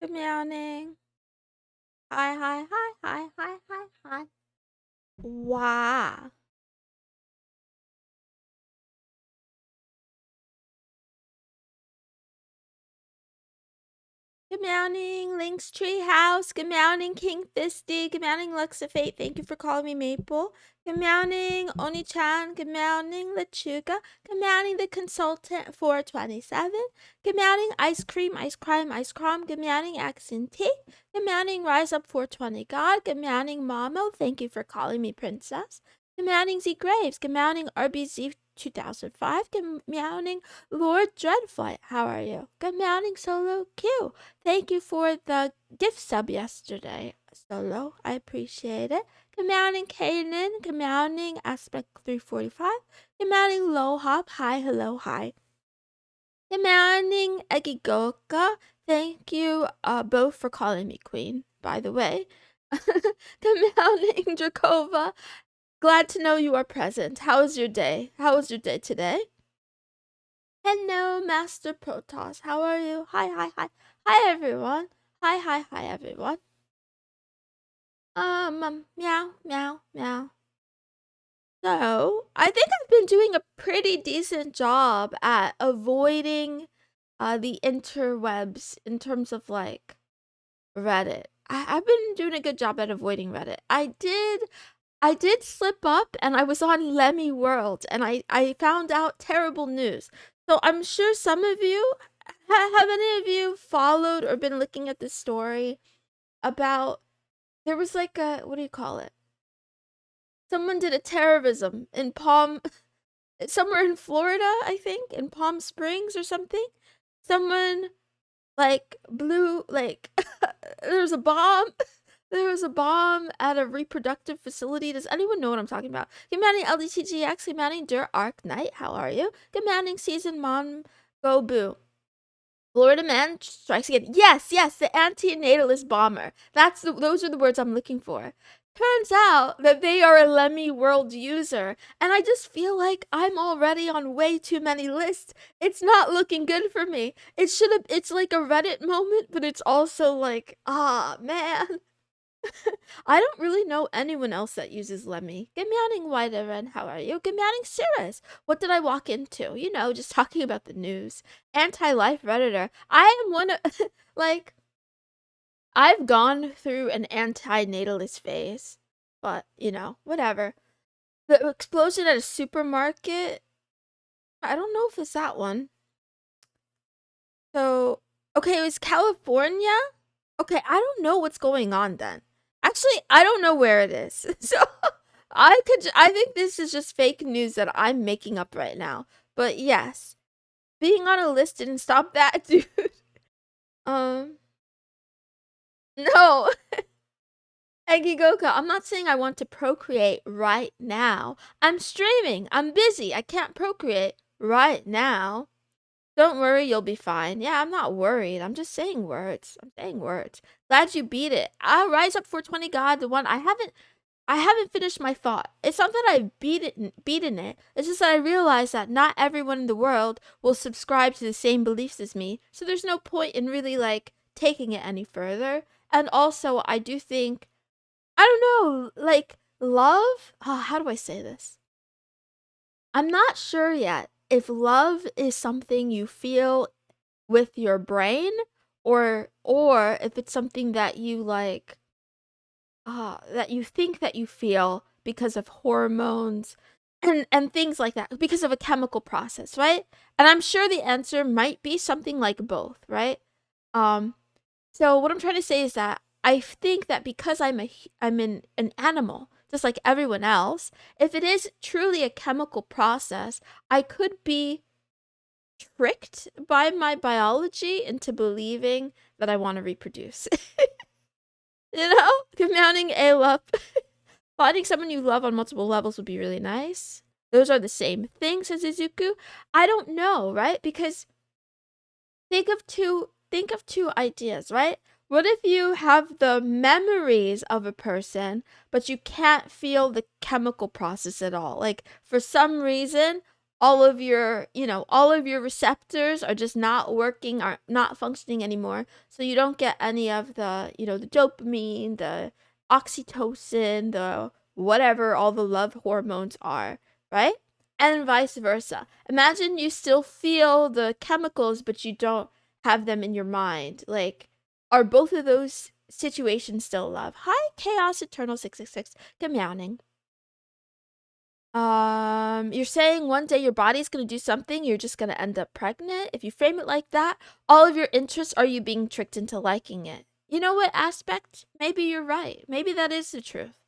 Good morning. Hi, hi, hi, hi, hi, hi, hi. Wow. Good morning, Link's Treehouse. Good morning, King Fisty. Good morning, Lux of Fate. Thank you for calling me Maple. Good morning, Oni-chan. Good morning, Lechuga. Good morning, the consultant 427. Good morning, Ice Cream, Ice Crime, Ice Crime. Good morning, Accent T. Good morning, Rise Up 420 God. Good morning, Mamo. Thank you for calling me Princess. Good morning, Z Graves. Good morning, RBZ 2005. Good morning, Lord Dreadfoot. How are you? Good morning, Solo Q. Thank you for the gift sub yesterday, Solo. I appreciate it. Good morning, Kanan. Good morning, Aspect 345. Good morning, Low Hop. Hi, hello, hi. Good morning, Egigoka. Thank you both for calling me Queen, by the way. Good morning, Drakova. Glad to know you are present. How was your day? How was your day today? Hello, Master Protoss. How are you? Hi, hi, hi. Hi, everyone. Hi, hi, hi, everyone. Meow, meow, meow. So, I think I've been doing a pretty decent job at avoiding the interwebs in terms of like Reddit. I've been doing a good job at avoiding Reddit. I did slip up and I was on Lemmy World and I found out terrible news. So I'm sure some of you have any of you followed or been looking at this story about there was like a what do you call it? Someone did a terrorism in Palm somewhere in Florida, I think, in Palm Springs or something. Someone like blew like there was a bomb. There was a bomb at a reproductive facility. Does anyone know what I'm talking about? Good morning, LDTGX. Good morning, Dirt Arc Knight. How are you? Good morning, Season Mom Go Boo. Florida man strikes again. Yes, yes, the anti-natalist bomber. Those are the words I'm looking for. Turns out that they are a Lemmy World user, and I just feel like I'm already on way too many lists. It's not looking good for me. It's like a Reddit moment, but it's also like, man. I don't really know anyone else that uses Lemmy. Good morning, White Ren. How are you? Good morning, Cirrus. What did I walk into? You know, just talking about the news. Anti-life Redditor. I am one of, like, I've gone through an anti-natalist phase. But, you know, whatever. The explosion at a supermarket. I don't know if it's that one. So, okay, it was California? Okay, I don't know what's going on then. Actually, I don't know where it is. So I think this is just fake news that I'm making up right now. But yes, being on a list didn't stop that, dude. Um, no. Eggy Goka, I'm not saying I want to procreate right now. I'm streaming. I'm busy. I can't procreate right now. Don't worry, you'll be fine. Yeah, I'm not worried. I'm just saying words. I'm saying words. Glad you beat it. I'll rise up 420 God, the one I haven't finished my thought. It's not that I've beaten it. It's just that I realize that not everyone in the world will subscribe to the same beliefs as me. So there's no point in really like taking it any further. And also, I do think I don't know, like love. How do I say this? I'm not sure yet if love is something you feel with your brain or if it's something that you like that you think that you feel because of hormones and things like that because of a chemical process, right? And I'm sure the answer might be something like both, right? Um so what I'm trying to say is that I think that because I'm an animal just like everyone else, if it is truly a chemical process, I could be tricked by my biology into believing that I want to reproduce. You know? Commanding a love. Finding someone you love on multiple levels would be really nice. Those are the same thing, says Izuku. I don't know, right? Because think of two ideas, right? What if you have the memories of a person, but you can't feel the chemical process at all? Like for some reason, all of your, all of your receptors are just not working, are not functioning anymore. So you don't get any of the, the dopamine, the oxytocin, the whatever all the love hormones are, right? And vice versa. Imagine you still feel the chemicals, but you don't have them in your mind. Like, are both of those situations still love? Hi, Chaos Eternal 666. Good meowing. You're saying one day your body's gonna do something, you're just gonna end up pregnant. If you frame it like that, all of your interests are you being tricked into liking it. You know what aspect? Maybe you're right. Maybe that is the truth.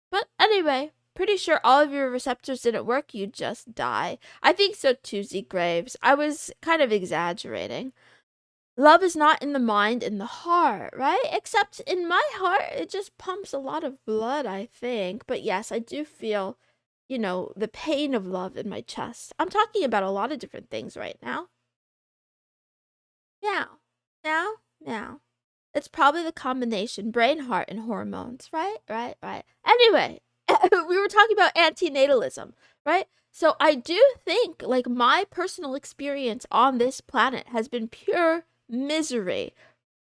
But anyway, pretty sure all of your receptors didn't work, you just die. I think so too, Z Graves. I was kind of exaggerating. Love is not in the mind, in the heart, right? Except in my heart, it just pumps a lot of blood, I think. But yes, I do feel, the pain of love in my chest. I'm talking about a lot of different things right now. Meow, meow, meow. It's probably the combination, brain, heart, and hormones, right? Right, right. Anyway, we were talking about antinatalism, right? So I do think, like, my personal experience on this planet has been pure misery.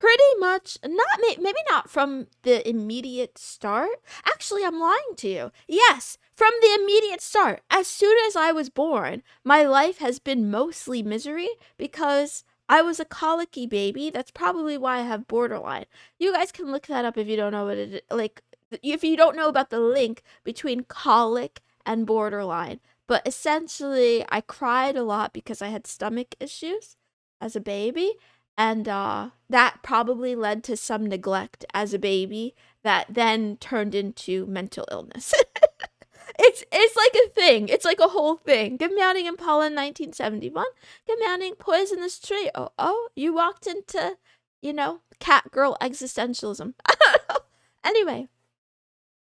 Pretty much, not maybe not from the immediate start. Actually, I'm lying to you. Yes, from the immediate start. As soon as I was born, my life has been mostly misery because I was a colicky baby. That's probably why I have borderline. You guys can look that up if you don't know what it is. Like, if you don't know about the link between colic and borderline. But essentially, I cried a lot because I had stomach issues as a baby. And that probably led to some neglect as a baby that then turned into mental illness. It's like a thing. It's like a whole thing. Good morning, Impala 1971. Good morning, Poisonous Tree. Oh, you walked into, cat girl existentialism. I don't know. Anyway,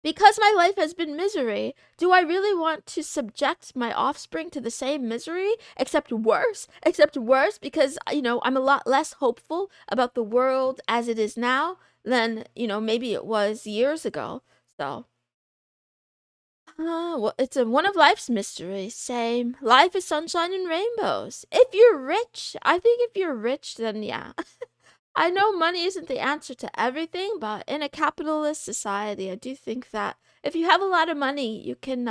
because my life has been misery, do I really want to subject my offspring to the same misery, except worse? Except worse because, I'm a lot less hopeful about the world as it is now than, maybe it was years ago. So, well, it's one of life's mysteries. Same. Life is sunshine and rainbows. If you're rich, I think if you're rich, then yeah. I know money isn't the answer to everything, but in a capitalist society, I do think that if you have a lot of money, you can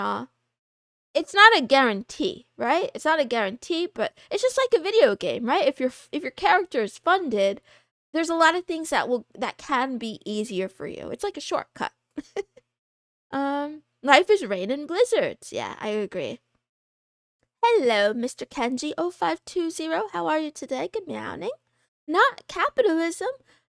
it's not a guarantee, right? It's not a guarantee, but it's just like a video game, right? If your character is funded, there's a lot of things that can be easier for you. It's like a shortcut. Life is rain and blizzards. Yeah, I agree. Hello, Mr. Kenji 0520. How are you today? Good morning. Not capitalism.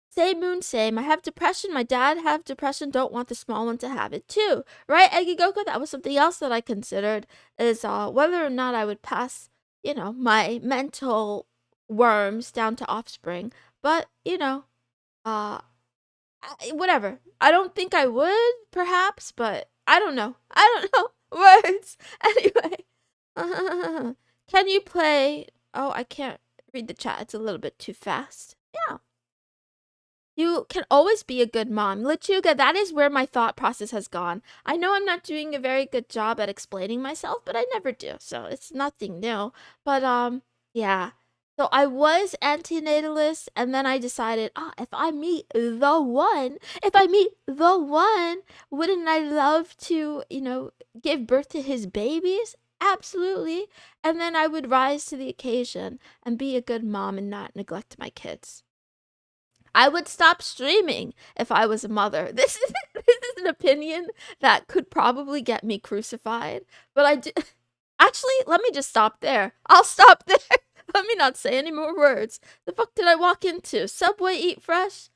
Same moon, same. I have depression. My dad have depression. Don't want the small one to have it too. Right, Eggy Goku? That was something else that I considered is whether or not I would pass, my mental worms down to offspring. But, whatever. I don't think I would, perhaps, but I don't know. I don't know. Words. Anyway. Can you play? Oh, I can't read the chat. It's a little bit too fast. Yeah. You can always be a good mom. Lechuga, that is where my thought process has gone. I know I'm not doing a very good job at explaining myself, but I never do. So it's nothing new. But yeah. So I was antinatalist and then I decided, if I meet the one, wouldn't I love to, give birth to his babies? Absolutely. And then I would rise to the occasion and be a good mom and not neglect my kids. I would stop streaming if I was a mother. This is an opinion that could probably get me crucified, but I do. Actually, let me just stop there. I'll stop there. Let me not say any more words. The fuck did I walk into? Subway Eat Fresh?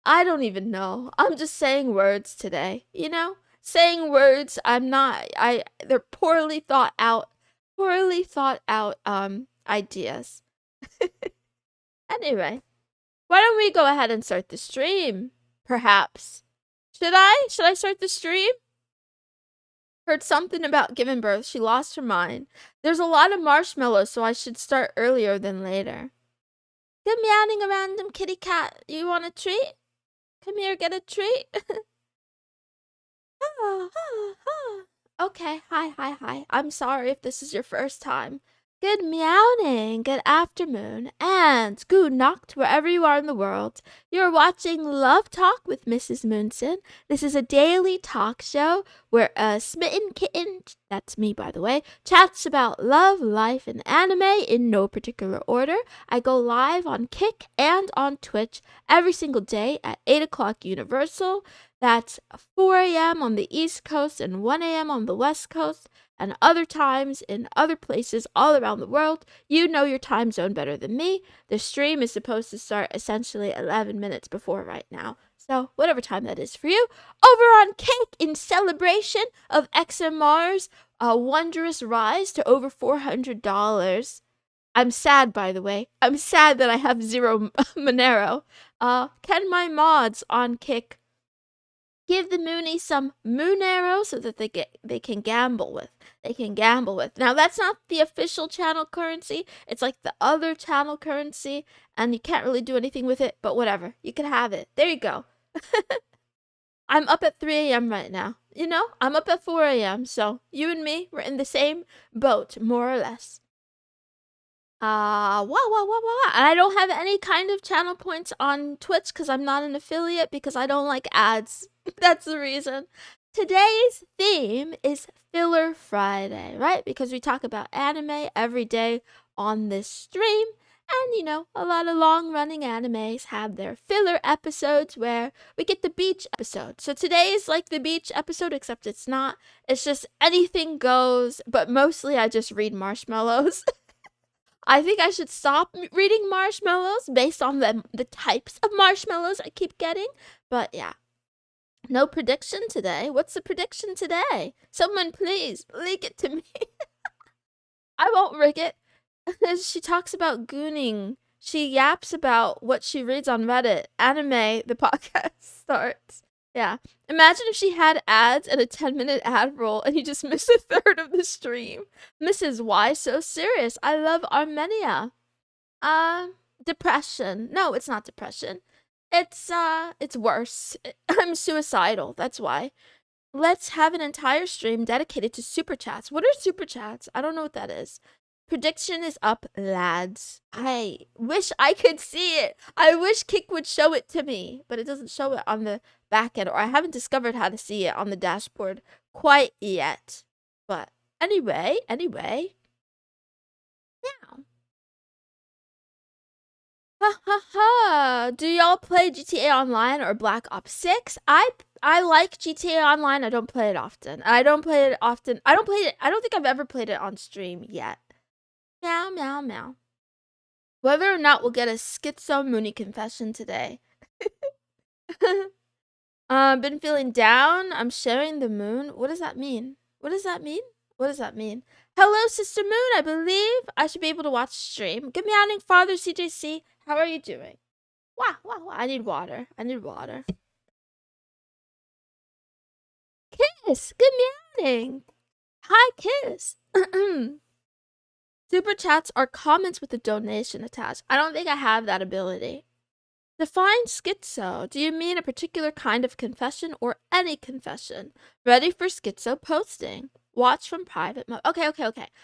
I don't even know. I'm just saying words today, Saying words they're poorly thought out ideas. Anyway, why don't we go ahead and start the stream? Perhaps. Should I? Should I start the stream? Heard something about giving birth. She lost her mind. There's a lot of marshmallows, so I should start earlier than later. Good meowing, a random kitty cat. You want a treat? Come here, get a treat. Okay, hi. I'm sorry if this is your first time. Good meowing, good afternoon, and good nacht wherever you are in the world. You're watching Love Talk with Mrs. Moonson. This is a daily talk show where a smitten kitten, that's me by the way, chats about love, life, and anime in no particular order. I go live on Kick and on Twitch every single day at 8 o'clock Universal. That's 4 a.m. on the East Coast and 1 a.m. on the West Coast. And other times in other places all around the world. You know your time zone better than me. The stream is supposed to start essentially 11 minutes before right now. So whatever time that is for you. Over on Cake, in celebration of XMR's wondrous rise to over $400. I'm sad, by the way. I'm sad that I have 0 Monero. Can my mods on Kick give the Moonies some Moonero so that they can gamble with. Now that's not the official channel currency. It's like the other channel currency, and you can't really do anything with it. But whatever, you can have it. There you go. I'm up at 3 a.m. right now. You know, I'm up at 4 a.m. So you and me, we're in the same boat, more or less. And I don't have any kind of channel points on Twitch because I'm not an affiliate because I don't like ads. That's the reason. Today's theme is Filler Friday, right? Because we talk about anime every day on this stream. And, you know, a lot of long-running animes have their filler episodes where we get the beach episode. So today is like the beach episode, except it's not. It's just anything goes, but mostly I just read marshmallows. I think I should stop reading marshmallows based on the types of marshmallows I keep getting. But yeah, no prediction today. What's the prediction today? Someone please leak it to me. I won't rig it. She talks about gooning. She yaps about what she reads on Reddit. Anime, the podcast starts. Yeah. Imagine if she had ads and a 10-minute ad roll and you just missed a third of the stream. Mrs. Why so serious? I love Armenia. Depression. No, it's not depression. It's worse. I'm suicidal. That's why. Let's have an entire stream dedicated to super chats. What are super chats? I don't know what that is. Prediction is up, lads. I wish I could see it. I wish Kick would show it to me, but it doesn't show it on the back end, or I haven't discovered how to see it on the dashboard quite yet. But anyway. Now. Do y'all play GTA Online or Black Ops 6? I like GTA Online. I don't play it often. I don't think I've ever played it on stream yet. Meow, meow, meow. Whether or not we'll get a schizo Mooney confession today. Been feeling down. I'm sharing the moon. What does that mean? Hello, Sister Moon. I believe I should be able to watch stream. Good meowing, Father CJC. How are you doing? Wow. I need water. Kiss. Good meowing. Hi, Kiss. Super chats are comments with a donation attached. I don't think I have that ability. Define schizo. Do you mean a particular kind of confession or any confession? Ready for schizo posting. Watch from private mode. Okay.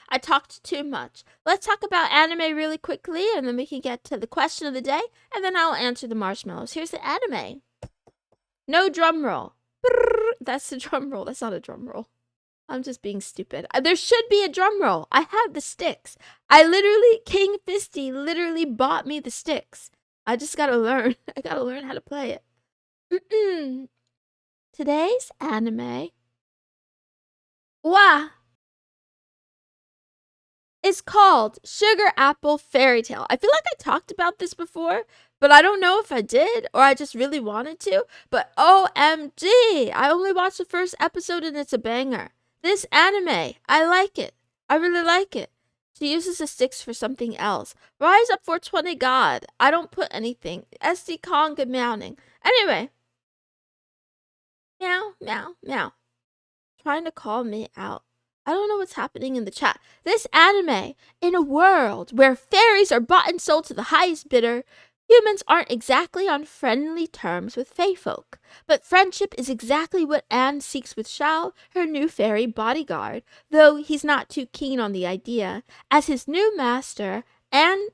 I talked too much. Let's talk about anime really quickly, and then we can get to the question of the day, and then I'll answer the marshmallows. Here's the anime. No drum roll. That's the drum roll. That's not a drum roll. I'm just being stupid. There should be a drum roll. I have the sticks. King Fisty literally bought me the sticks. I just gotta learn. I gotta learn how to play it. Today's anime. It's called Sugar Apple Fairy Tale. I feel like I talked about this before, but I don't know if I did or I just really wanted to. But OMG, I only watched the first episode and it's a banger. This anime, I like it. I really like it. She uses the sticks for something else. Rise up 420 God. I don't put anything. SD Kong good meowing. Anyway. Meow. Trying to call me out. I don't know what's happening in the chat. This anime, in a world where fairies are bought and sold to the highest bidder, Humans aren't exactly on friendly terms with fae folk, but friendship is exactly what Anne seeks with Shao, her new fairy bodyguard, though he's not too keen on the idea. As his new master, Anne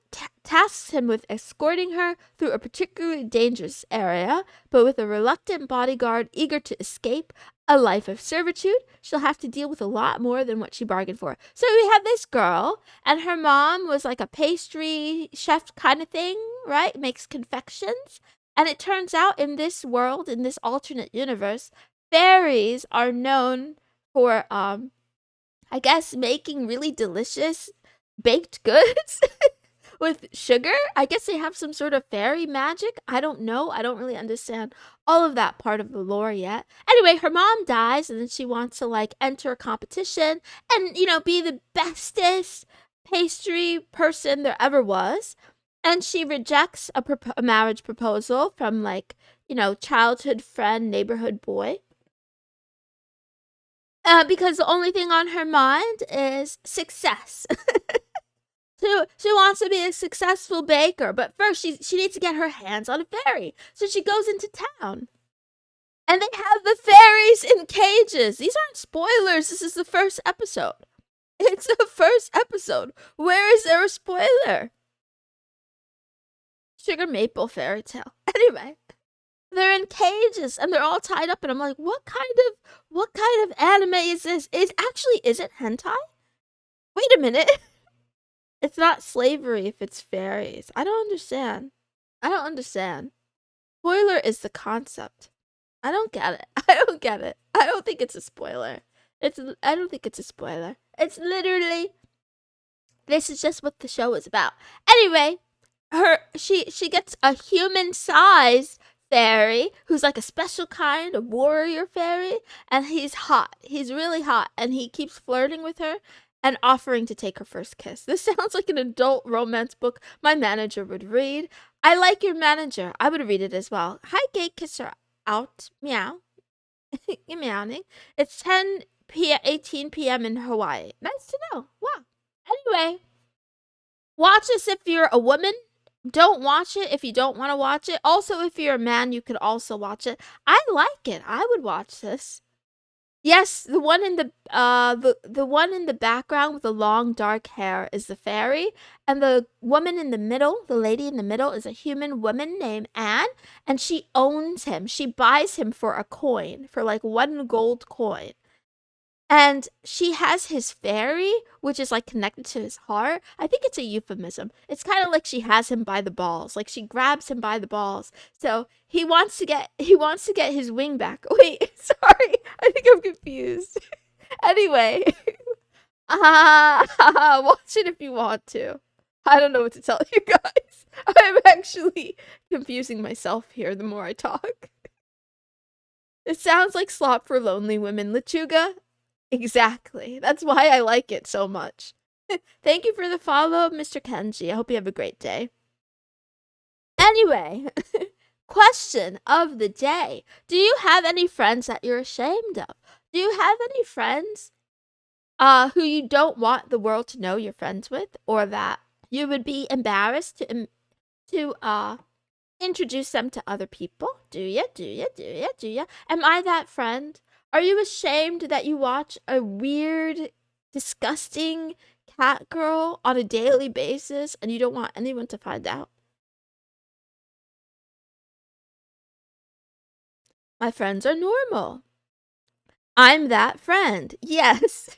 tasks him with escorting her through a particularly dangerous area, but with a reluctant bodyguard eager to escape a life of servitude, she'll have to deal with a lot more than what she bargained for. So we have this girl, and her mom was like a pastry chef kind of thing, right? Makes confections. And it turns out in this world, in this alternate universe, fairies are known for, I guess, making really delicious baked goods with sugar. I guess they have some sort of fairy magic. I don't know. I don't really understand all of that part of the lore yet. Anyway, her mom dies and then she wants to like enter a competition and, you know, be the bestest pastry person there ever was. And she rejects a marriage proposal from like, you know, childhood friend, neighborhood boy. Because the only thing on her mind is success. She wants to be a successful baker, but first she needs to get her hands on a fairy. So she goes into town. And they have the fairies in cages. These aren't spoilers. This is the first episode. It's the first episode. Where is there a spoiler? Sugar maple fairy tale. Anyway, they're in cages and they're all tied up and I'm like, what kind of anime is this? Is it hentai? Wait a minute. It's not slavery if it's fairies. I don't understand. Spoiler is the concept. I don't get it. I don't think it's a spoiler. I don't think it's a spoiler. It's literally, this is just what the show is about. Anyway, she gets a human-sized fairy who's like a special kind of warrior fairy, and he's hot. He's really hot, and he keeps flirting with her and offering to take her first kiss. This sounds like an adult romance book my manager would read. I like your manager. I would read it as well. Hi, gay kisser out. Meow. You're meowing. It's 18 p.m. in Hawaii. Nice to know. Wow. Anyway, watch this if you're a woman. Don't watch it if you don't want to watch it. Also, if you're a man, you could also watch it. I like it. I would watch this. Yes, the one in the one in the background with the long dark hair is the fairy, and the woman in the middle, the lady in the middle, is a human woman named Anne, and she owns him. She buys him for a coin, for like 1 gold coin. And she has his fairy, which is like connected to his heart. I think it's a euphemism. It's kind of like she has him by the balls. Like she grabs him by the balls. So he wants to get his wing back. Wait, sorry. I think I'm confused. Anyway, watch it if you want to. I don't know what to tell you guys. I'm actually confusing myself here the more I talk. It sounds like slop for lonely women, Lechuga. Exactly. That's why I like it so much. Thank you for the follow, Mr. Kenji. I hope you have a great day. Anyway, question of the day. Do you have any friends that you're ashamed of? Do you have any friends who you don't want the world to know you're friends with, or that you would be embarrassed to introduce them to other people? Do ya? Am I that friend? Are you ashamed that you watch a weird, disgusting cat girl on a daily basis and you don't want anyone to find out? My friends are normal. I'm that friend. Yes.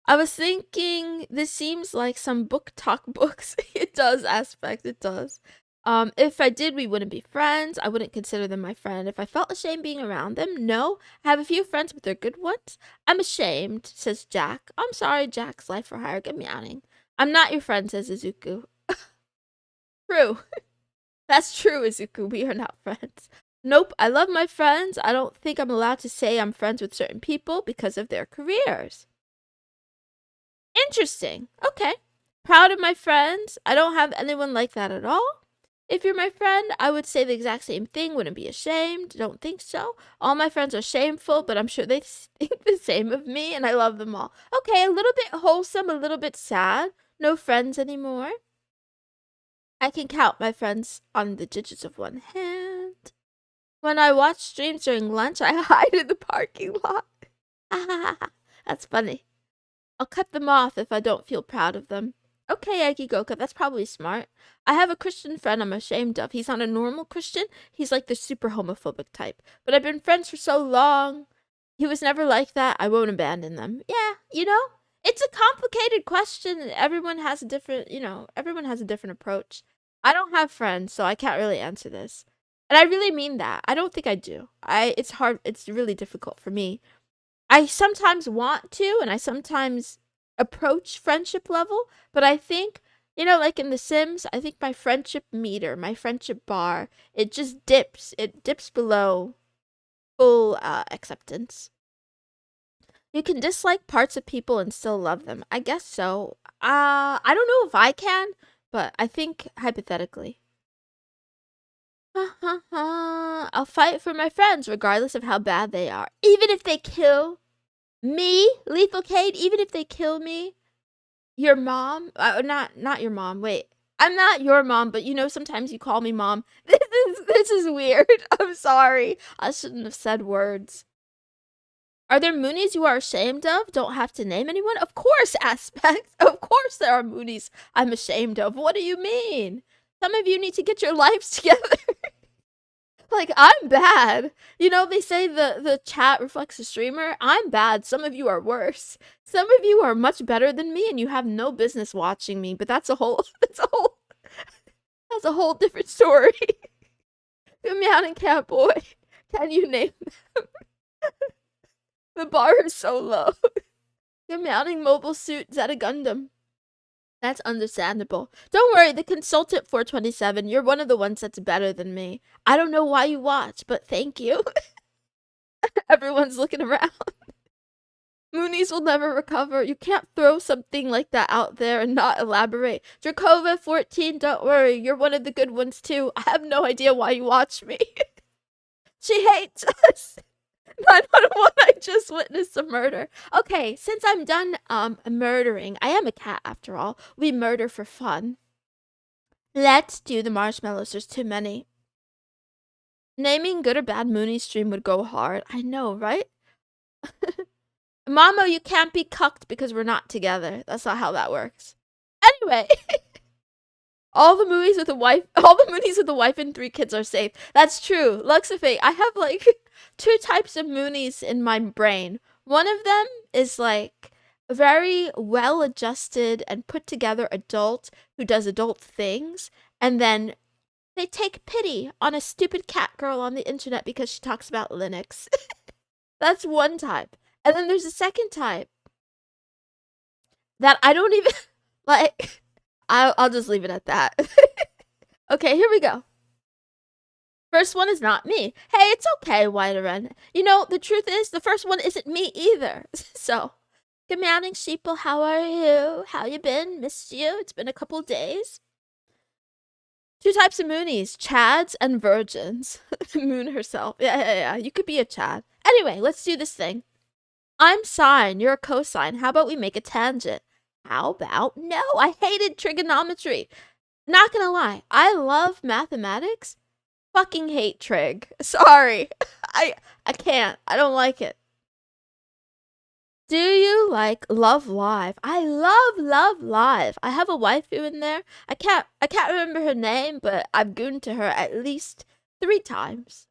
I was thinking this seems like some book talk books. It does aspect, it does. If I did, we wouldn't be friends. I wouldn't consider them my friend. If I felt ashamed being around them, no. I have a few friends, but they're good ones. I'm ashamed, says Jack. I'm sorry, Jack's life for hire. Get meowing. I'm not your friend, says Izuku. True. That's true, Izuku. We are not friends. Nope, I love my friends. I don't think I'm allowed to say I'm friends with certain people because of their careers. Interesting. Okay. Proud of my friends. I don't have anyone like that at all. If you're my friend, I would say the exact same thing. Wouldn't be ashamed. Don't think so. All my friends are shameful, but I'm sure they think the same of me, and I love them all. Okay, a little bit wholesome, a little bit sad. No friends anymore. I can count my friends on the digits of one hand. When I watch streams during lunch, I hide in the parking lot. That's funny. I'll cut them off if I don't feel proud of them. Okay, Eggy Goka, that's probably smart. I have a Christian friend I'm ashamed of. He's not a normal Christian. He's like the super homophobic type. But I've been friends for so long. He was never like that. I won't abandon them. Yeah, it's a complicated question. Everyone has a different, everyone has a different approach. I don't have friends, so I can't really answer this. And I really mean that. I don't think I do. It's hard. It's really difficult for me. I sometimes want to, and I sometimes approach friendship level, but I think, like in The Sims, I think my friendship meter, my friendship bar, it just dips. It dips below full acceptance. You can dislike parts of people and still love them. I guess so. I don't know if I can, but I think hypothetically. I'll fight for my friends regardless of how bad they are. Even if they kill me, Lethal Cade, even if they kill me, your mom, not your mom. Wait, I'm not your mom, but sometimes you call me mom. This is weird. I'm sorry. I shouldn't have said words. Are there Moonies you are ashamed of? Don't have to name anyone? Of course, Aspect. Of course there are Moonies I'm ashamed of. What do you mean? Some of you need to get your lives together. Like, I'm bad. They say the chat reflects the streamer. I'm bad. Some of you are worse. Some of you are much better than me and you have no business watching me, but that's a whole different story. Meow and Catboy. Can you name them? The bar is so low. Meowing Mobile Suit Zeta Gundam. That's understandable. Don't worry, the consultant 427, you're one of the ones that's better than me. I don't know why you watch, but thank you. Everyone's looking around. Moonies will never recover. You can't throw something like that out there and not elaborate. Dracova 14, don't worry, you're one of the good ones too. I have no idea why you watch me. She hates us. 911, I just witnessed a murder. Okay, since I'm done murdering, I am a cat after all. We murder for fun. Let's do the marshmallows. There's too many. Naming good or bad Mooney stream would go hard. I know, right? Mamo, you can't be cucked because we're not together. That's not how that works. Anyway. All the Moonies with a wife and 3 kids are safe. That's true. Luxafate, I have like 2 types of Moonies in my brain. One of them is like a very well-adjusted and put together adult who does adult things, and then they take pity on a stupid cat girl on the internet because she talks about Linux. That's one type. And then there's a second type that I don't even like. I'll just leave it at that. Okay, here we go. First one is not me. Hey, it's okay, Whiterin. The truth is, the first one isn't me either. So, good morning, sheeple. How are you? How you been? Missed you. It's been a couple days. 2 types of Moonies, Chads and Virgins. Moon herself. Yeah. You could be a Chad. Anyway, let's do this thing. I'm sine. You're a cosine. How about we make a tangent? How about no? I hated trigonometry. Not gonna lie, I love mathematics. Fucking hate trig. Sorry. I can't. I don't like it. Do you like Love Live? I love Live. I have a waifu in there. I can't remember her name, but I've gooned to her at least 3 times.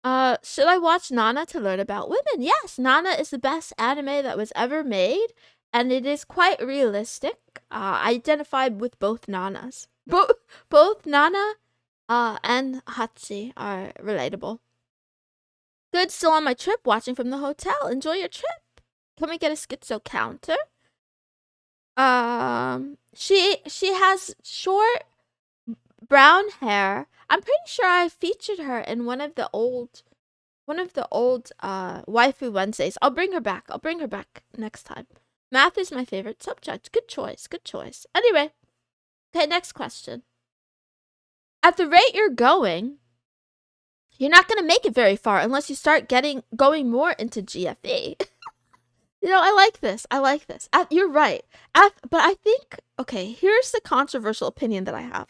Should I watch Nana to learn about women? Yes, Nana is the best anime that was ever made, and it is quite realistic. I identified with both Nanas. Both Nana and Hachi are relatable. Good, still on my trip, watching from the hotel. Enjoy your trip. Can we get a schizo counter? She has short brown hair. I'm pretty sure I featured her in one of the old waifu Wednesdays. I'll bring her back next time. Math is my favorite subject. Good choice. Anyway, okay, next question. At the rate you're going, you're not gonna make it very far unless you start going more into GFE. I like this. I like this. You're right. But I think, okay, here's the controversial opinion that I have.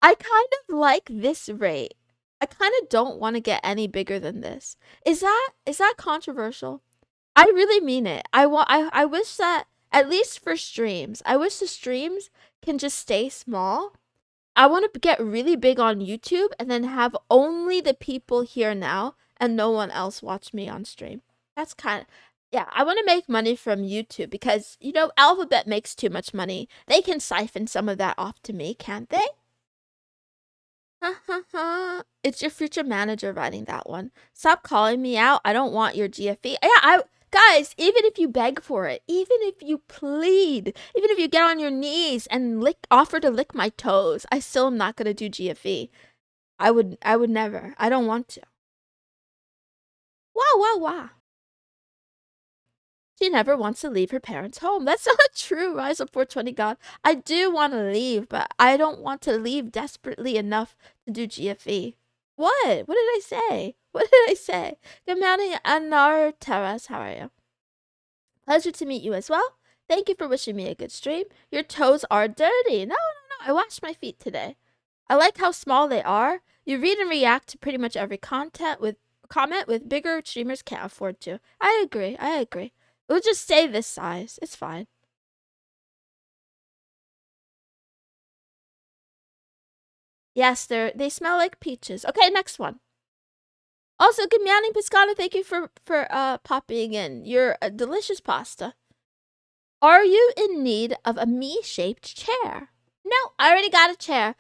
I kind of like this rate. I kind of don't want to get any bigger than this. Is that controversial? I really mean it. I wish that at least for streams, I wish the streams can just stay small. I want to get really big on YouTube and then have only the people here now and no one else watch me on stream. That's kind of, yeah, I want to make money from YouTube because, Alphabet makes too much money. They can siphon some of that off to me, can't they? It's your future manager writing that one. Stop calling me out. I don't want your GFE. Yeah, guys, even if you beg for it, even if you plead, even if you get on your knees and offer to lick my toes, I still am not gonna do GFE. I would never. I don't want to. Wow, wow, wow. She never wants to leave her parents' home. That's not true, Rise of 420 God. I do want to leave, but I don't want to leave desperately enough to do GFE. What? What did I say? What did I say? Good morning, Anar Terras. How are you? Pleasure to meet you as well. Thank you for wishing me a good stream. Your toes are dirty. No, no, no. I washed my feet today. I like how small they are. You read and react to pretty much every comment with bigger streamers can't afford to. I agree. I agree. We'll just stay this size. It's fine. Yes, they smell like peaches. Okay, next one. Also, good morning, Piscata. Thank you for popping in. Your delicious pasta. Are you in need of a me-shaped chair? No, I already got a chair.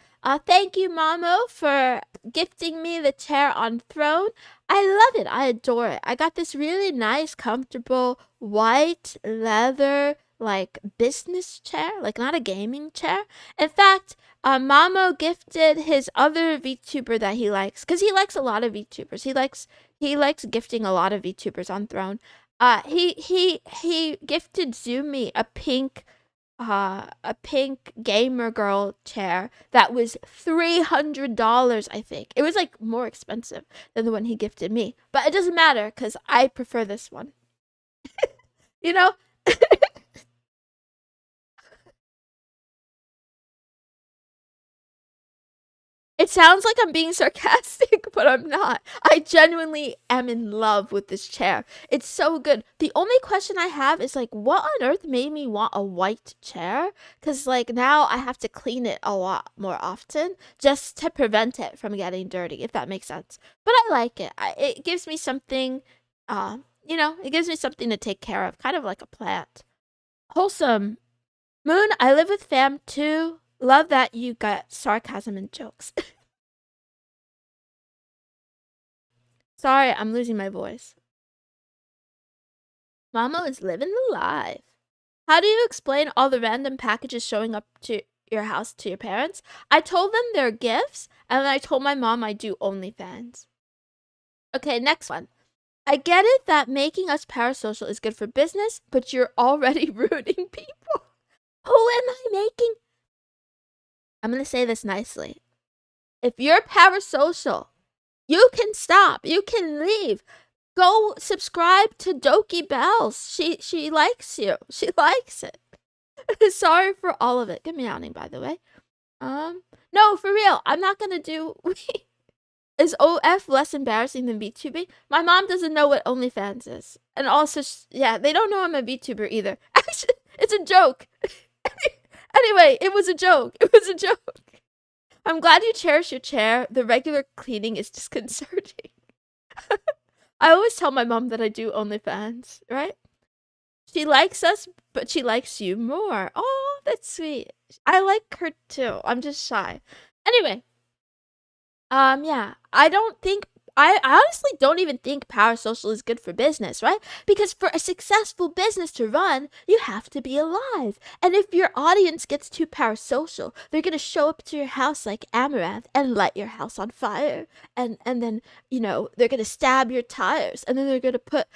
Thank you, Mamo, for gifting me the chair on throne. I love it. I adore it. I got this really nice, comfortable, white leather, like, business chair. Like, not a gaming chair. In fact, Mamo gifted his other VTuber that he likes. Because he likes a lot of VTubers. He likes gifting a lot of VTubers on throne. He gifted Zumi a pink gamer girl chair that was $300, I think. It was like more expensive than the one he gifted me, but it doesn't matter because I prefer this one. you know It sounds like I'm being sarcastic, but I'm not. I genuinely am in love with this chair. It's so good. The only question I have is like, what on earth made me want a white chair? Because like now I have to clean it a lot more often just to prevent it from getting dirty, if that makes sense. But I like it. It gives me something, it gives me something to take care of, kind of like a plant. Wholesome. Moon, I live with fam too. Love that you got sarcasm and jokes. Sorry, I'm losing my voice. Mama is living the life. How do you explain all the random packages showing up to your house to your parents? I told them they're gifts, and then I told my mom I do OnlyFans. Okay, next one. I get it that making us parasocial is good for business, but you're already ruining people. Who am I making? I'm going to say this nicely. If you're parasocial, you can stop. You can leave. Go subscribe to Doki Bells. She likes you. She likes it. Sorry for all of it. Good meowing, by the way. No, for real. I'm not going to do... Is OF less embarrassing than VTubing? My mom doesn't know what OnlyFans is. And also, yeah, they don't know I'm a VTuber either. Actually, it's a joke. Anyway, it was a joke. It was a joke. I'm glad you cherish your chair. The regular cleaning is disconcerting. I always tell my mom that I do OnlyFans, right? She likes us, but she likes you more. Oh, that's sweet. I like her too. I'm just shy. Anyway, yeah, I honestly don't even think parasocial is good for business, right? Because for a successful business to run, you have to be alive. And if your audience gets too parasocial, they're gonna show up to your house like Amaranth and light your house on fire. And then, they're gonna stab your tires. And then they're gonna put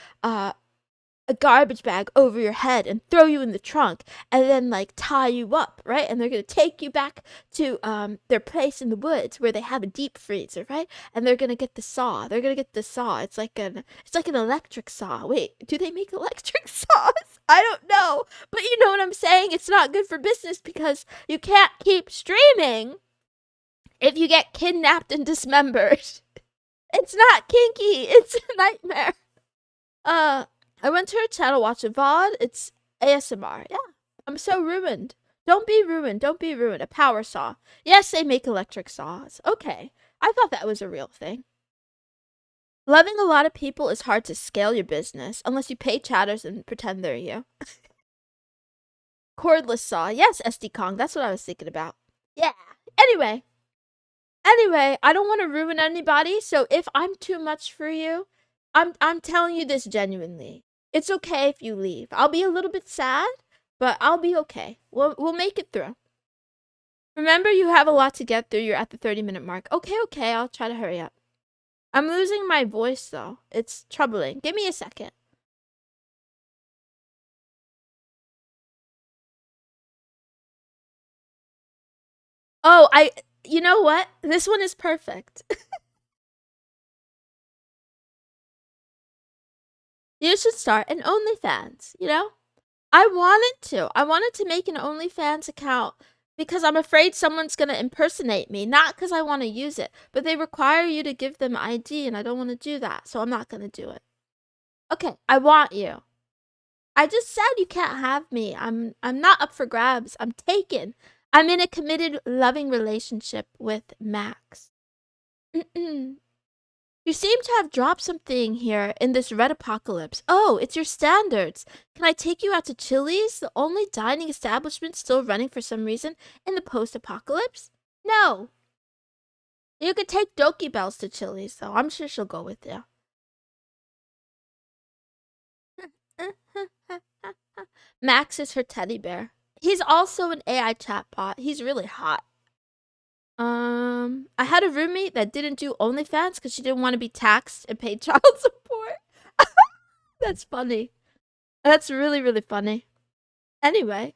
a garbage bag over your head and throw you in the trunk and then like tie you up, right? And they're gonna take you back to their place in the woods where they have a deep freezer, right? And they're gonna get the saw. They're gonna get the saw. It's like an electric saw. Wait, do they make electric saws? I don't know. But you know what I'm saying? It's not good for business because you can't keep streaming if you get kidnapped and dismembered. It's not kinky. It's a nightmare. I went to her channel, watch a VOD. It's ASMR. Yeah, I'm so ruined. Don't be ruined. Don't be ruined. A power saw. Yes, they make electric saws. Okay. I thought that was a real thing. Loving a lot of people is hard to scale your business unless you pay chatters and pretend they're you. Cordless saw. Yes, SD Kong. That's what I was thinking about. Yeah. Anyway, I don't want to ruin anybody, so if I'm too much for you, I'm telling you this genuinely. It's okay if you leave. I'll be a little bit sad, but I'll be okay. We'll make it through. Remember, you have a lot to get through. You're at the 30-minute mark. Okay, I'll try to hurry up. I'm losing my voice, though. It's troubling. Give me a second. Oh, you know what? This one is perfect. You should start an OnlyFans, you know? I wanted to make an OnlyFans account because I'm afraid someone's going to impersonate me, not because I want to use it, but they require you to give them ID and I don't want to do that, so I'm not going to do it. Okay, I want you. I just said you can't have me. I'm not up for grabs. I'm taken. I'm in a committed, loving relationship with Max. You seem to have dropped something here in this red apocalypse. Oh, it's your standards. Can I take you out to Chili's, the only dining establishment still running for some reason in the post-apocalypse? No. You could take Doki Bells to Chili's, though. I'm sure she'll go with you. Max is her teddy bear. He's also an AI chatbot. He's really hot. I had a roommate that didn't do OnlyFans because she didn't want to be taxed and pay child support. That's funny. That's really, really funny. Anyway.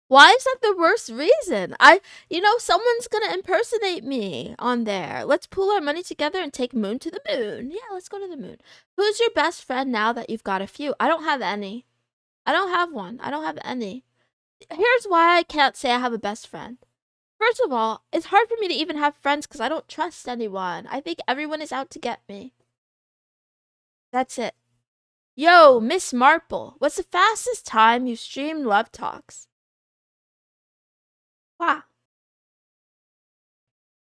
Why is that the worst reason? Someone's gonna impersonate me on there. Let's pool our money together and take Moon to the moon. Yeah, let's go to the moon. Who's your best friend now that you've got a few? I don't have any. I don't have one. I don't have any. Here's why I can't say I have a best friend. First of all, it's hard for me to even have friends because I don't trust anyone. I think everyone is out to get me. That's it. Yo, Miss Marple, what's the fastest time you streamed Love Talks? Wow.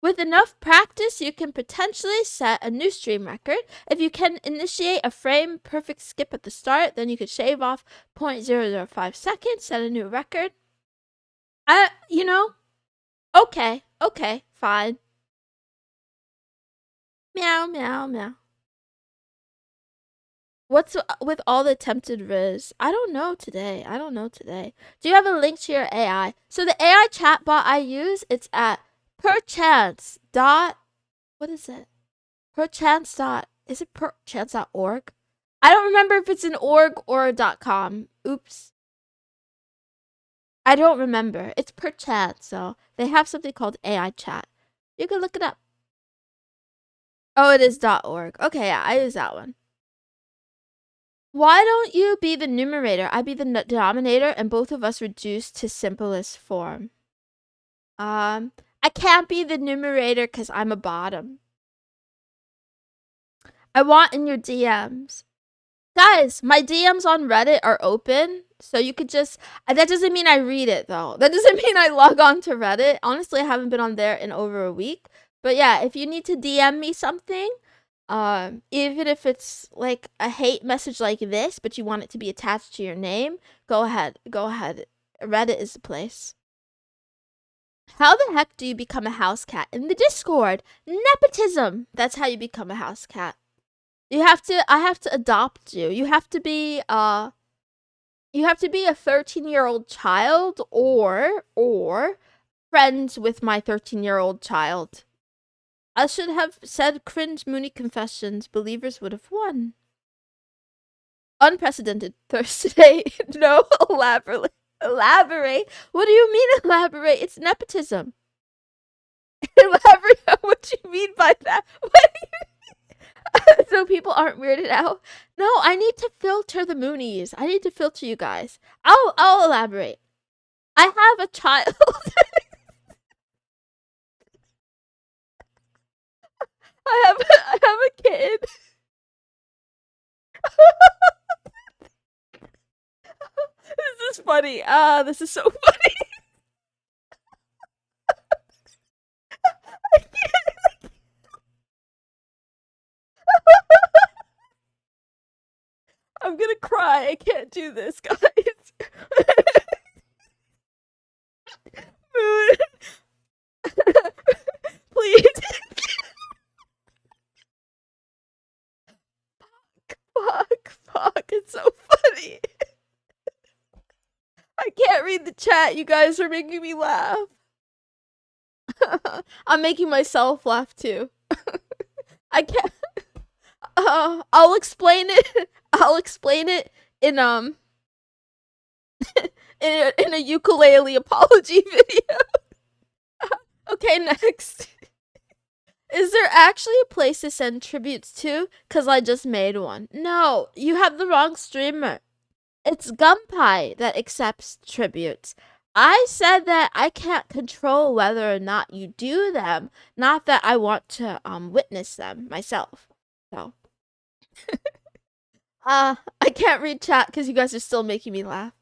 With enough practice, you can potentially set a new stream record. If you can initiate a frame perfect skip at the start, then you could shave off 0.005 seconds, set a new record. Okay, fine. Meow, meow, meow. What's with all the attempted Riz? I don't know today. Do you have a link to your AI? So the AI chatbot I use, it's at perchance dot, what is it? Perchance dot, is it perchance.org? I don't remember if it's an org or a .com. Oops. I don't remember. It's perchance, so they have something called AI chat. You can look it up. Oh, it is .org. Okay, yeah, I use that one. Why don't you be the numerator? I be the denominator, and both of us reduce to simplest form. I can't be the numerator because I'm a bottom. I want in your DMs. Guys, my DMs on Reddit are open, so you could just... That doesn't mean I read it, though. That doesn't mean I log on to Reddit. Honestly, I haven't been on there in over a week. But yeah, if you need to DM me something, even if it's like a hate message like this, but you want it to be attached to your name, go ahead. Reddit is the place. How the heck do you become a house cat? In the Discord. Nepotism. That's how you become a house cat. I have to adopt you. You have to be a 13-year-old child or friends with my 13-year-old child. I should have said cringe Mooney confessions. Believers would have won. Unprecedented Thursday. No, elaborate. Elaborate? What do you mean elaborate? It's nepotism. Elaborate on what you mean by that. What do you mean? So people aren't weirded out? No, I need to filter the Moonies. I need to filter you guys. I'll elaborate. I have a child. I have a kid. This is funny. This is so funny. I can't. I'm gonna cry. I can't do this, guys. Moon. Please. Fuck. It's so funny. I can't read the chat. You guys are making me laugh. I'm making myself laugh too. I can't. I'll explain it. I'll explain it in in a ukulele apology video. Okay, next. Is there actually a place to send tributes to? Cause I just made one. No, you have the wrong streamer. It's Gunpie that accepts tributes. I said that I can't control whether or not you do them, not that I want to witness them myself. So I can't read chat because you guys are still making me laugh.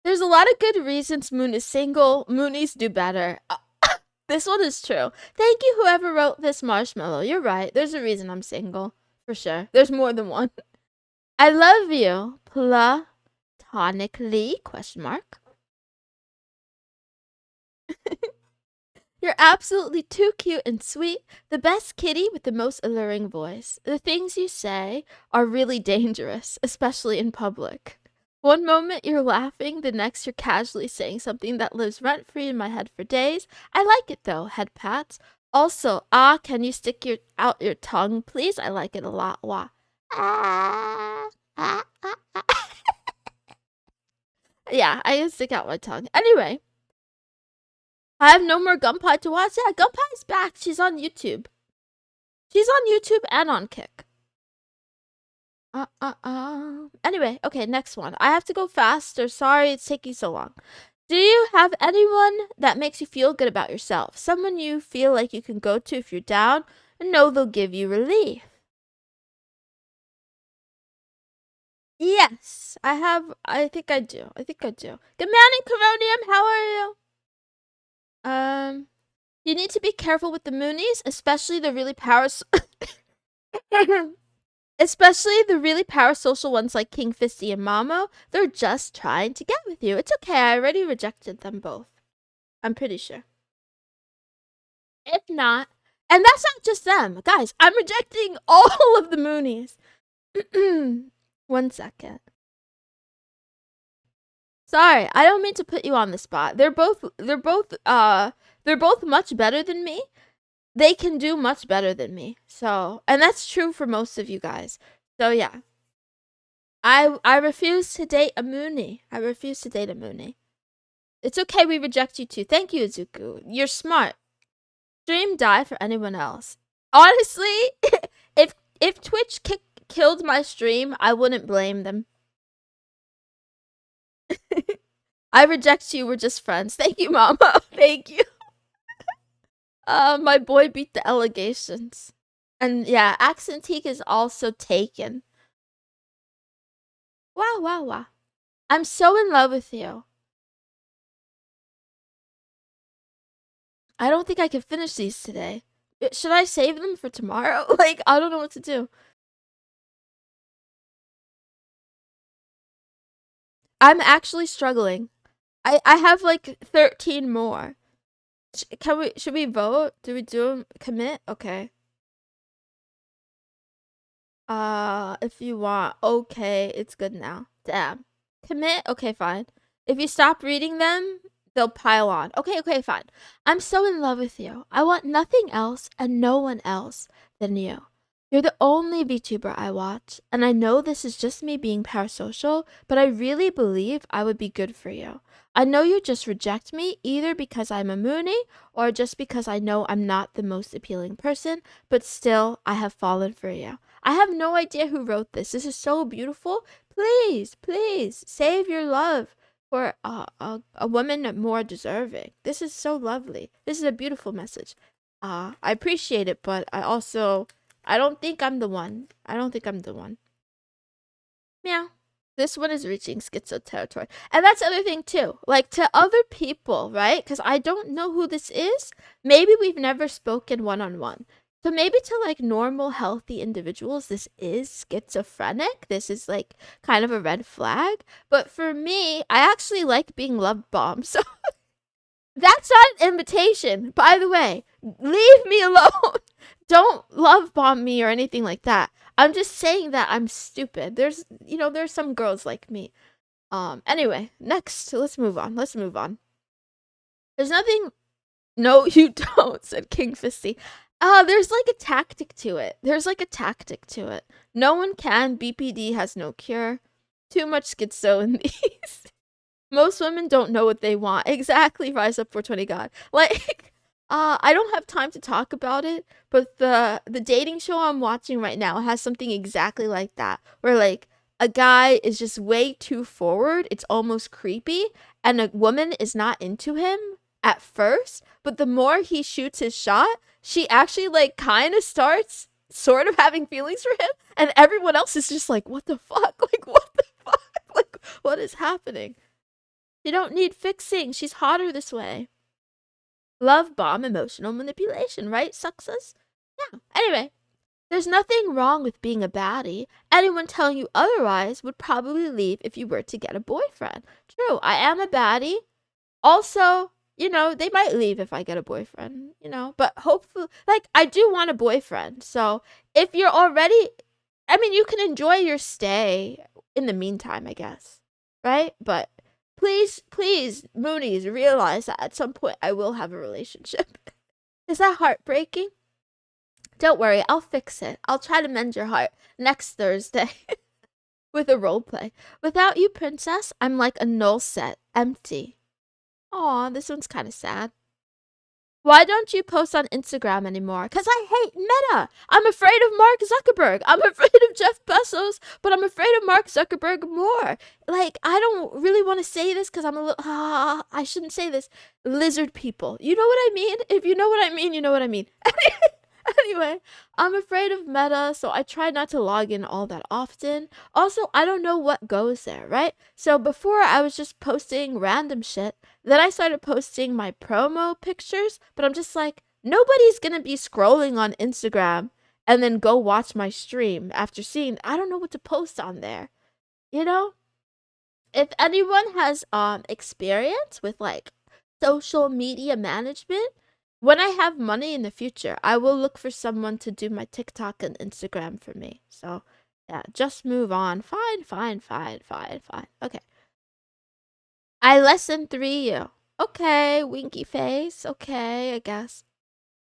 There's a lot of good reasons Moon is single. Moonies do better. This one is true. Thank you, whoever wrote this marshmallow. You're right. There's a reason I'm single. For sure. There's more than one. I love you. Platonically? Question mark. You're absolutely too cute and sweet. The best kitty with the most alluring voice. The things you say are really dangerous, especially in public. One moment you're laughing, the next you're casually saying something that lives rent-free in my head for days. I like it though, head pats. Also, can you stick out your tongue, please? I like it a lot. Wah. Yeah, I can stick out my tongue. Anyway, I have no more Gunpie to watch. Yeah, Gunpie's back. She's on YouTube. She's on YouTube and on Kick. Anyway, okay, next one. I have to go faster. Sorry it's taking so long. Do you have anyone that makes you feel good about yourself? Someone you feel like you can go to if you're down and know they'll give you relief? Yes, I have. I think I do. Good morning, Coronium. How are you? You need to be careful with the Moonies, especially the really especially the really parasocial ones like King Fisty and Mamo. They're just trying to get with you. It's okay. I already rejected them both. I'm pretty sure. If not, and that's not just them, guys. I'm rejecting all of the Moonies. 1 second. Sorry, I don't mean to put you on the spot. They're both much better than me. They can do much better than me. So, and that's true for most of you guys. So yeah. I refuse to date a Moonie. It's okay, we reject you too. Thank you, Izuku. You're smart. Stream die for anyone else. Honestly, if Twitch killed my stream, I wouldn't blame them. I reject you, we're just friends. Thank you, Mama. Thank you. My boy beat the allegations. And yeah, Accentique is also taken. Wow. I'm so in love with you. I don't think I can finish these today. Should I save them for tomorrow? Like, I don't know what to do. I'm actually struggling. I have like 13 more. Should we vote? Do we do commit? Okay. If you want. Okay, it's good now. Damn. Commit? Okay, fine. If you stop reading them, they'll pile on. Okay, fine. I'm so in love with you. I want nothing else and no one else than you. You're the only VTuber I watch, and I know this is just me being parasocial, but I really believe I would be good for you. I know you just reject me either because I'm a Moonie or just because I know I'm not the most appealing person, but still, I have fallen for you. I have no idea who wrote this. This is so beautiful. Please, please, save your love for a woman more deserving. This is so lovely. This is a beautiful message. I appreciate it, but I don't think I'm the one. I don't think I'm the one. Meow. This one is reaching schizo territory. And that's the other thing too. Like to other people, right? Because I don't know who this is. Maybe we've never spoken one-on-one. So maybe to like normal, healthy individuals, this is schizophrenic. This is like kind of a red flag. But for me, I actually like being love bombed. So that's not an invitation. By the way, leave me alone. Don't love bomb me or anything like that. I'm just saying that I'm stupid. There's some girls like me. Anyway, next, let's move on. There's nothing. No, you don't, said King Fisty. There's like a tactic to it. No one can. BPD has no cure. Too much schizo in these. Most women don't know what they want. Exactly, Rise Up 420 God. Like, I don't have time to talk about it, but the dating show I'm watching right now has something exactly like that, where like a guy is just way too forward. It's almost creepy, and a woman is not into him at first, but the more he shoots his shot, she actually like kind of starts sort of having feelings for him, and everyone else is just like, what the fuck? Like, what the fuck? Like, what is happening? You don't need fixing. She's hotter this way. Love bomb, emotional manipulation, right, success? Yeah. Anyway, there's nothing wrong with being a baddie. Anyone telling you otherwise would probably leave if you were to get a boyfriend. True, I am a baddie. Also, they might leave if I get a boyfriend, but hopefully, like, I do want a boyfriend. So if you're already, you can enjoy your stay in the meantime, I guess, right? But please, Moonies, realize that at some point I will have a relationship. Is that heartbreaking? Don't worry, I'll fix it. I'll try to mend your heart next Thursday with a role play. Without you, princess, I'm like a null set, empty. Aw, this one's kind of sad. Why don't you post on Instagram anymore? Because I hate Meta. I'm afraid of Mark Zuckerberg. I'm afraid of Jeff Bezos, but I'm afraid of Mark Zuckerberg more. Like, I don't really want to say this because I'm a little, I shouldn't say this. Lizard people. You know what I mean? If you know what I mean, you know what I mean. Anyway, I'm afraid of Meta, so I try not to log in all that often. Also, I don't know what goes there, right? So before I was just posting random shit. Then I started posting my promo pictures, but I'm just like, nobody's gonna be scrolling on Instagram and then go watch my stream after seeing, I don't know what to post on there. If anyone has experience with like social media management, when I have money in the future, I will look for someone to do my TikTok and Instagram for me. So yeah, just move on. Fine. Okay. I less than 3 you. Okay, winky face. Okay, I guess.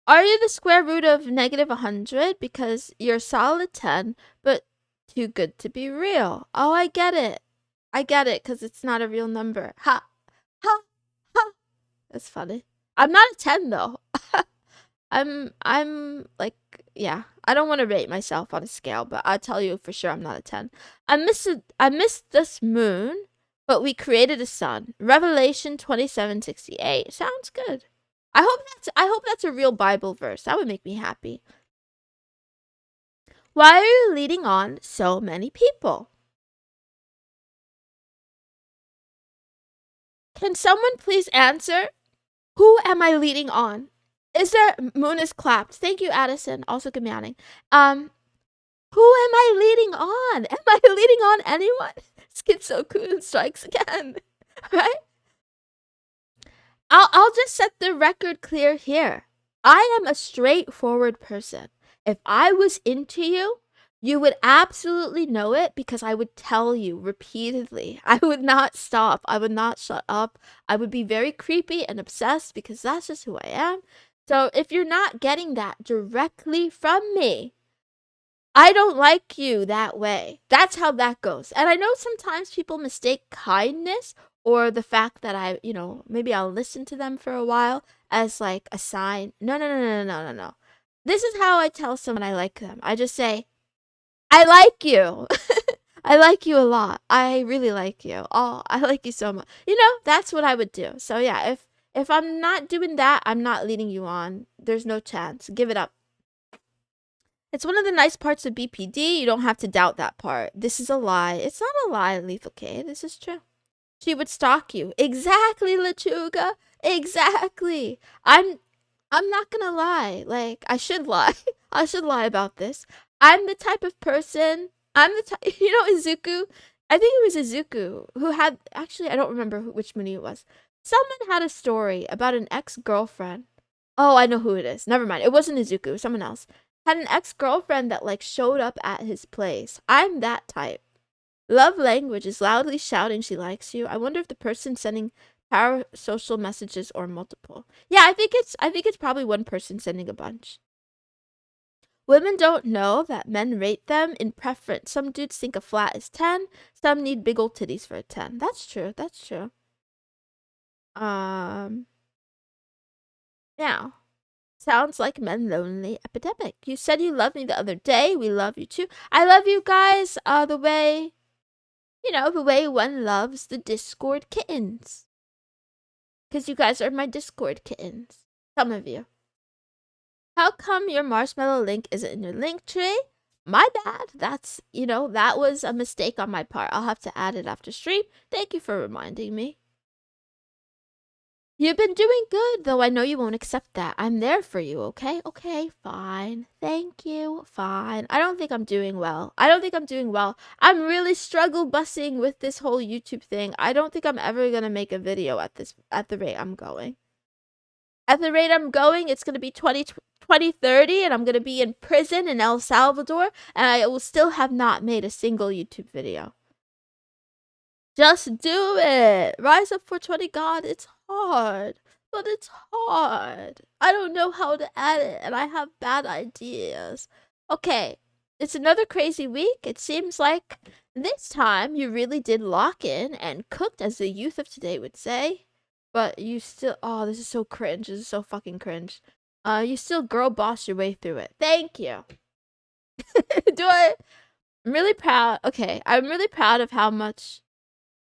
Are you the square root of negative 100? Because you're solid 10, but too good to be real. Oh, I get it. Because it's not a real number. Ha. Ha. Ha. That's funny. I'm not a 10, though. I'm like, yeah. I don't want to rate myself on a scale, but I'll tell you for sure I'm not a 10. I miss this moon. But we created a sun. Revelation 27:68. Sounds good. I hope that's a real Bible verse. That would make me happy. Why are you leading on so many people? Can someone please answer? Who am I leading on? Is there moon is clapped? Thank you, Addison. Also good morning. Who am I leading on? Am I leading on anyone? Schizo-kun strikes again. Right? I'll just set the record clear here. I am a straightforward person. If I was into you, You would absolutely know it because I would tell you repeatedly. I would not stop. I would not shut up. I would be very creepy and obsessed because that's just who I am. So if you're not getting that directly from me, I don't like you that way. That's how that goes. And I know sometimes people mistake kindness or the fact that maybe I'll listen to them for a while as like a sign. No, no, no, no, no, no, no. This is how I tell someone I like them. I just say, I like you. I like you a lot. I really like you. Oh, I like you so much. That's what I would do. So yeah, if I'm not doing that, I'm not leading you on. There's no chance. Give it up. It's one of the nice parts of BPD. You don't have to doubt that part. This is a lie. It's not a lie, Lethal K. This is true. She would stalk you. Exactly, Lechuga. Exactly. I'm not gonna lie. Like, I should lie. I should lie about this. I'm the type of person. I'm the type. Izuku. I think it was Izuku who had. Actually, I don't remember which Mooney it was. Someone had a story about an ex-girlfriend. Oh, I know who it is. Never mind. It wasn't Izuku. It was someone else. Had an ex-girlfriend that like showed up at his place. I'm that type. Love language is loudly shouting she likes you. I wonder if the person sending parasocial messages or multiple. Yeah, I think it's probably one person sending a bunch. Women don't know that men rate them in preference. Some dudes think a flat is 10. Some need big old titties for a 10. That's true. That's true. Yeah. Sounds like men lonely epidemic. You said you loved me the other day. We love you too. I love you guys the way one loves the Discord kittens. Because you guys are my Discord kittens. Some of you. How come your marshmallow link isn't in your link tree? My bad. That was a mistake on my part. I'll have to add it after stream. Thank you for reminding me. You've been doing good, though I know you won't accept that. I'm there for you, okay? Okay, fine. Thank you. Fine. I don't think I'm doing well. I'm really struggle bussing with this whole YouTube thing. I don't think I'm ever gonna make a video at the rate I'm going. At the rate I'm going, it's gonna be 2030, and I'm gonna be in prison in El Salvador, and I will still have not made a single YouTube video. Just do it. Rise up for 20 God. It's hard. But it's hard. I don't know how to edit and I have bad ideas. Okay. It's another crazy week. It seems like this time you really did lock in and cooked, as the youth of today would say. But you still, oh, this is so cringe. This is so fucking cringe. You still girl boss your way through it. Thank you. I'm really proud. Okay. I'm really proud of how much.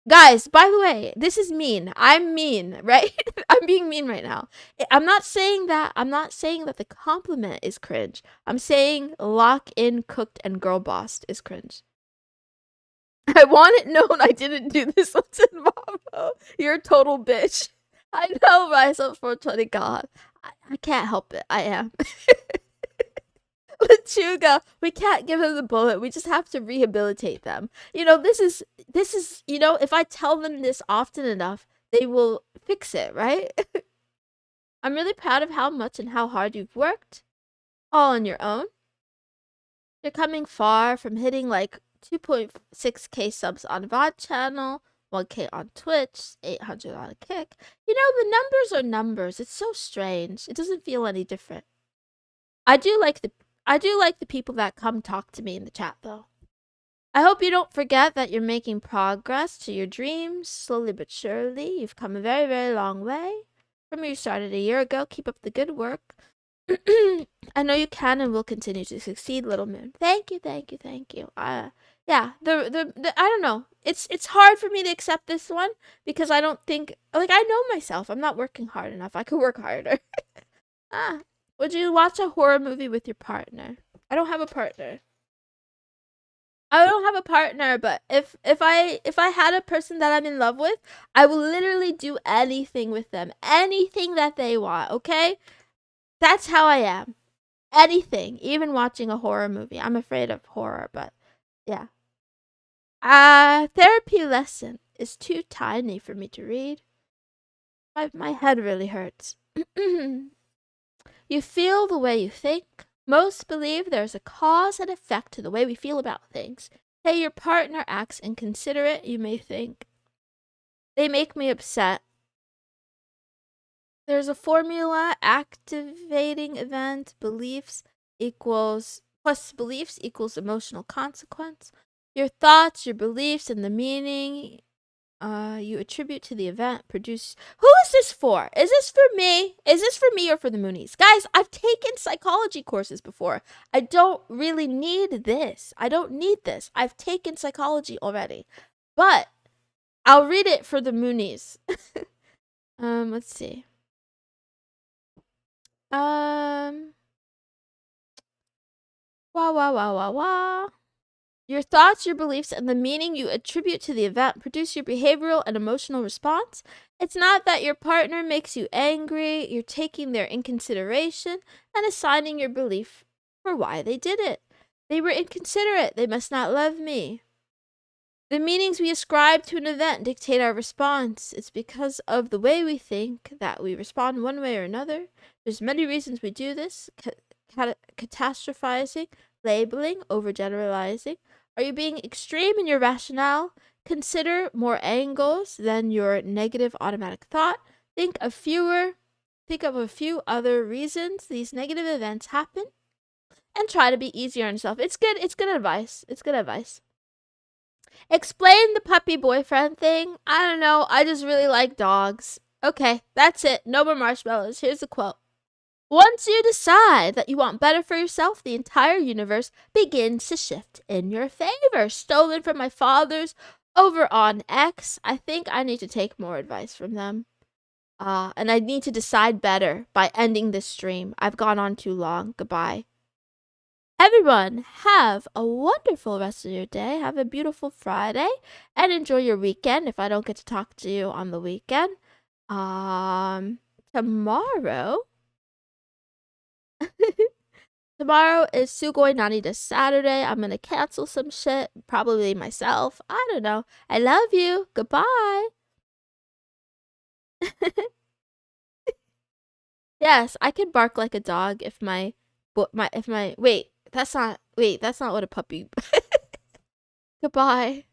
Guys, by the way, this is mean. I'm mean, right? I'm being mean right now. I'm not saying that the compliment is cringe. I'm saying lock in, cooked, and girl bossed is cringe. I want it known I didn't do this. Listen, Mamo. You're a total bitch. I know, Rise Up 420. God. I can't help it. I am. Lechuga, we can't give them the bullet. We just have to rehabilitate them. This is, if I tell them this often enough, they will fix it, right? I'm really proud of how much and how hard you've worked. All on your own. You're coming far from hitting like 2.6k subs on VOD channel, 1k on Twitch, 800 on a Kick. The numbers are numbers. It's so strange. It doesn't feel any different. I do like the people that come talk to me in the chat, though. I hope you don't forget that you're making progress to your dreams, slowly but surely. You've come a very, very long way from where you started a year ago. Keep up the good work. I know you can and will continue to succeed, Little Moon. Thank you, thank you, thank you. Yeah, I don't know. It's hard for me to accept this one because I don't think, like, I know myself. I'm not working hard enough. I could work harder. Would you watch a horror movie with your partner? I don't have a partner. But if I had a person that I'm in love with, I will literally do anything with them. Anything that they want, okay? That's how I am. Anything, even watching a horror movie. I'm afraid of horror, but yeah. Therapy lesson is too tiny for me to read. My head really hurts. You feel the way you think. Most believe there's a cause and effect to the way we feel about things. Say your partner acts inconsiderate, you may think, they make me upset. There's a formula: activating event beliefs equals emotional consequence. Your thoughts, your beliefs, and the meaning you attribute to the event produce. Who is this for? Is this for me? Is this for me or for the Moonies? Guys, I've taken psychology courses before. I don't really need this. I don't need this. I've taken psychology already. But I'll read it for the Moonies. Let's see. Wah, wah, wah, wah, wah. Your thoughts, your beliefs, and the meaning you attribute to the event produce your behavioral and emotional response. It's not that your partner makes you angry, you're taking their inconsideration and assigning your belief for why they did it. They were inconsiderate, they must not love me. The meanings we ascribe to an event dictate our response. It's because of the way we think that we respond one way or another. There's many reasons we do this: catastrophizing, labeling, overgeneralizing. Are you being extreme in your rationale? Consider more angles than your negative automatic thought. Think of a few other reasons these negative events happen, and try to be easier on yourself. It's good advice. It's good advice. Explain the puppy boyfriend thing. I don't know. I just really like dogs. Okay, that's it. No more marshmallows. Here's the quote. Once you decide that you want better for yourself, the entire universe begins to shift in your favor. Stolen from my fathers over on X. I think I need to take more advice from them. And I need to decide better by ending this stream. I've gone on too long. Goodbye. Everyone, have a wonderful rest of your day. Have a beautiful Friday and enjoy your weekend if I don't get to talk to you on the weekend. Tomorrow Tomorrow is Sugoi Nani this Saturday. I'm gonna cancel some shit, probably myself. I don't know. I love you. Goodbye. Yes, I can bark like a dog if my wait, that's not what a puppy. Goodbye.